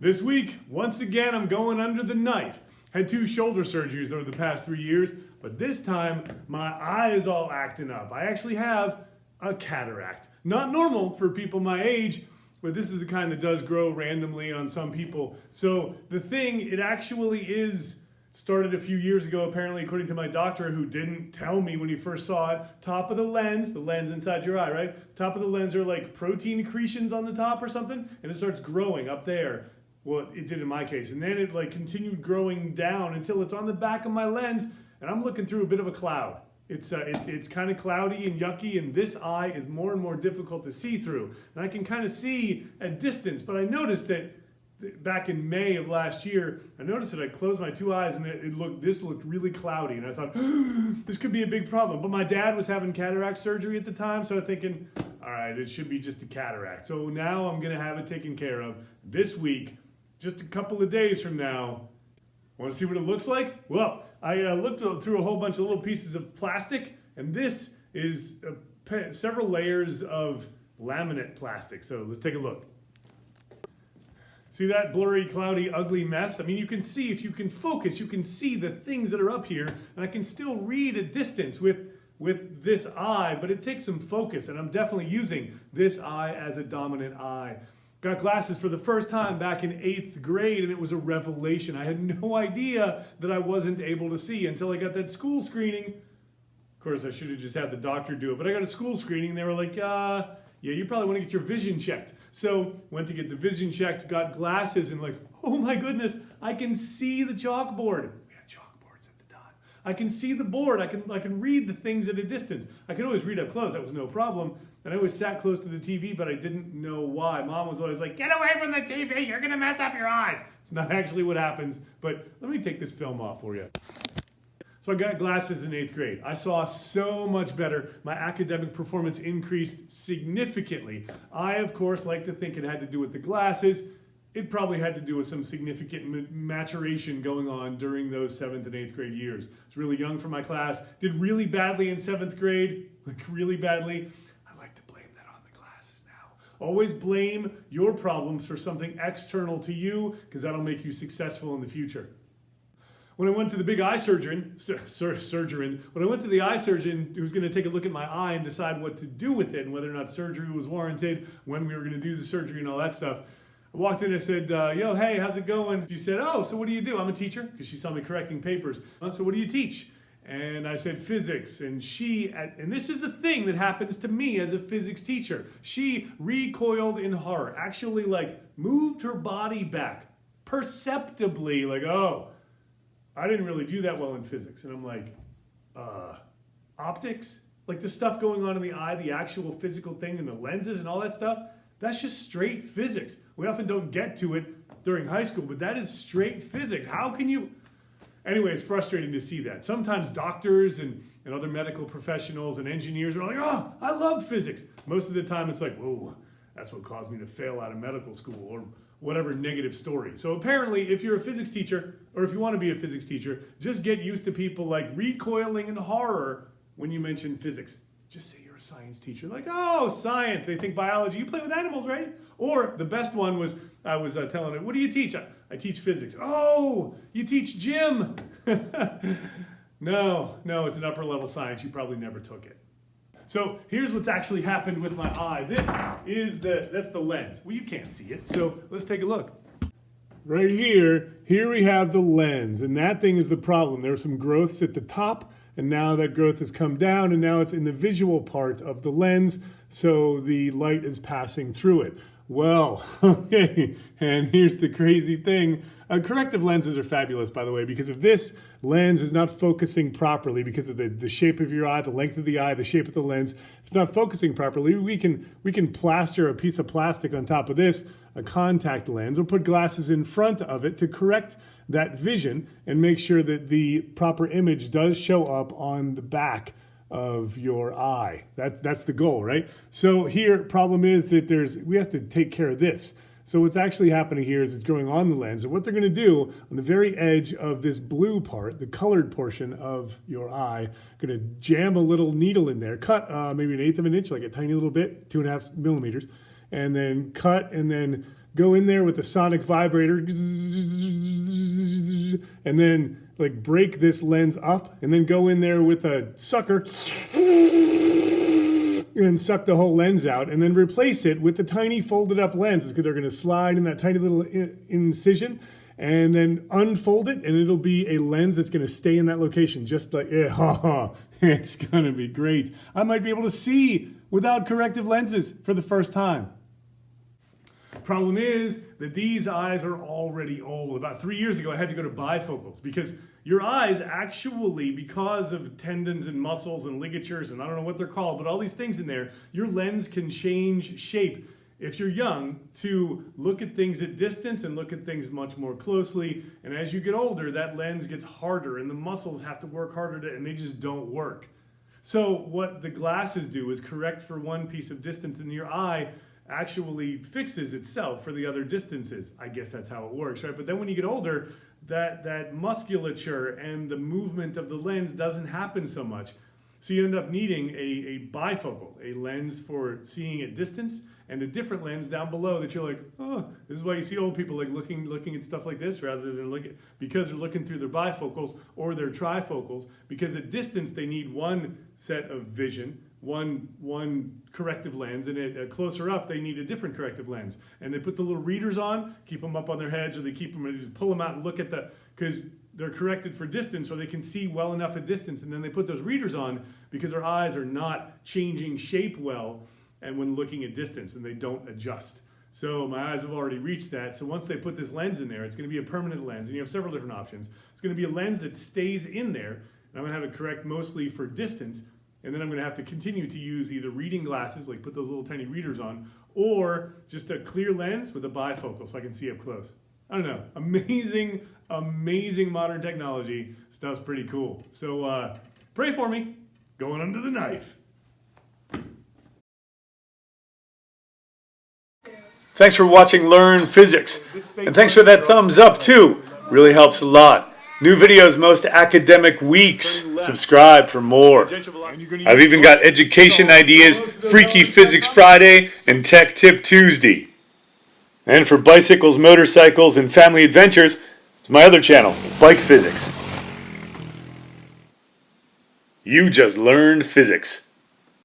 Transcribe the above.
This week, once again, I'm going under the knife. Had 2 shoulder surgeries over the past 3 years, but this time my eye is all acting up. I actually have a cataract. Not normal for people my age, but this is the kind that does grow randomly on some people. So the thing, it actually is started a few years ago, apparently, according to my doctor, who didn't tell me when he first saw it. Top of the lens inside your eye, right? Top of the lens are like protein accretions on the top or something, and it starts growing up there. Well, it did in my case. And then it like continued growing down until it's on the back of my lens, and I'm looking through a bit of a cloud. It's kind of cloudy and yucky, and this eye is more and more difficult to see through. And I can kind of see at distance, but I noticed that back in May of last year, I noticed that I closed my 2 eyes and this looked really cloudy, and I thought, this could be a big problem. But my dad was having cataract surgery at the time, so I'm thinking, all right, it should be just a cataract. So now I'm gonna have it taken care of this week, just a couple of days from now. Want to see what it looks like? Well, I looked through a whole bunch of little pieces of plastic, and this is several layers of laminate plastic. So let's take a look. See that blurry, cloudy, ugly mess? I mean, you can see, if you can focus, you can see the things that are up here, and I can still read at distance with this eye, but it takes some focus, and I'm definitely using this eye as a dominant eye. Got glasses for the first time back in 8th grade, and it was a revelation. I had no idea that I wasn't able to see until I got that school screening. Of course, I should have just had the doctor do it, but I got a school screening, and they were like, yeah, you probably want to get your vision checked. So went to get the vision checked, got glasses, and like, oh my goodness, I can see the chalkboard. We had chalkboards at the time. I can see the board. I can read the things at a distance. I could always read up close. That was no problem. And I always sat close to the TV, but I didn't know why. Mom was always like, get away from the TV. You're going to mess up your eyes. It's not actually what happens, but let me take this film off for you. So I got glasses in 8th grade. I saw so much better. My academic performance increased significantly. I, of course, like to think it had to do with the glasses. It probably had to do with some significant maturation going on during those 7th and 8th grade years. I was really young for my class. Did really badly in 7th grade, like really badly. I like to blame that on the glasses now. Always blame your problems for something external to you, because that'll make you successful in the future. When I went to the big eye surgeon, when I went to the eye surgeon who was going to take a look at my eye and decide what to do with it and whether or not surgery was warranted, when we were going to do the surgery and all that stuff, I walked in and I said, yo, hey, how's it going? She said, oh, so what do you do? I'm a teacher, because she saw me correcting papers. So what do you teach? And I said, physics. And and this is a thing that happens to me as a physics teacher. She recoiled in horror, actually like moved her body back perceptibly, like, oh, I didn't really do that well in physics. And I'm like, optics? Like the stuff going on in the eye, the actual physical thing and the lenses and all that stuff, that's just straight physics. We often don't get to it during high school, but that is straight physics. How can you? Anyway, it's frustrating to see that. Sometimes doctors and other medical professionals and engineers are like, oh, I love physics. Most of the time it's like, whoa, that's what caused me to fail out of medical school, or whatever negative story. So apparently, if you're a physics teacher, or if you want to be a physics teacher, just get used to people like recoiling in horror when you mention physics. Just say you're a science teacher. Like, oh, science. They think biology. You play with animals, right? Or the best one was, I was telling her, what do you teach? I teach physics. Oh, you teach gym. No, it's an upper level science. You probably never took it. So here's what's actually happened with my eye. That's the lens. Well, you can't see it, so let's take a look. Right here we have the lens, and that thing is the problem. There are some growths at the top, and now that growth has come down, and now it's in the visual part of the lens, so the light is passing through it. Well, okay, and here's the crazy thing. Corrective lenses are fabulous, by the way, because if this lens is not focusing properly because of the shape of your eye, the length of the eye, the shape of the lens, if it's not focusing properly, we can plaster a piece of plastic on top of this, a contact lens, or put glasses in front of it to correct that vision and make sure that the proper image does show up on the back of your eye. That's the goal, right? So here, problem is that we have to take care of this. So what's actually happening here is it's going on the lens, and what they're going to do on the very edge of this blue part, the colored portion of your eye, going to jam a little needle in there, cut maybe 1/8 of an inch, like a tiny little bit, 2.5 millimeters, and then cut and then go in there with the sonic vibrator, and then like break this lens up, and then go in there with a sucker and suck the whole lens out, and then replace it with the tiny folded up lens, because they're going to slide in that tiny little incision, and then unfold it, and it'll be a lens that's going to stay in that location, just like, it's going to be great. I might be able to see without corrective lenses for the first time. Problem is that these eyes are already old. About 3 years ago, I had to go to bifocals, because your eyes actually, because of tendons and muscles and ligatures, and I don't know what they're called, but all these things in there, your lens can change shape if you're young to look at things at distance and look at things much more closely. And as you get older, that lens gets harder and the muscles have to work harder and they just don't work. So what the glasses do is correct for one piece of distance, and your eye actually fixes itself for the other distances. I guess that's how it works, right? But then when you get older, that musculature and the movement of the lens doesn't happen so much. So you end up needing a bifocal, a lens for seeing at distance, and a different lens down below that you're like, oh, this is why you see old people like looking at stuff like this rather than because they're looking through their bifocals or their trifocals, because at distance they need one set of vision, one corrective lens, and at closer up they need a different corrective lens. And they put the little readers on, keep them up on their heads, or they keep them and just pull them out and look at because they're corrected for distance, or they can see well enough at distance, and then they put those readers on because their eyes are not changing shape well and when looking at distance, and they don't adjust. So my eyes have already reached that. So once they put this lens in there, it's going to be a permanent lens, and you have several different options. It's going to be a lens that stays in there, and I'm going to have it correct mostly for distance, and then I'm going to have to continue to use either reading glasses, like put those little tiny readers on, or just a clear lens with a bifocal so I can see up close. I don't know. Amazing, amazing modern technology. Stuff's pretty cool. So pray for me. Going under the knife. Thanks for watching Learn Physics. And thanks for that thumbs up too. Really helps a lot. New videos most academic weeks. Subscribe for more. I've even got education ideas, Freaky Physics Friday, and Tech Tip Tuesday. And for bicycles, motorcycles, and family adventures, it's my other channel, Bike Physics. You just learned physics.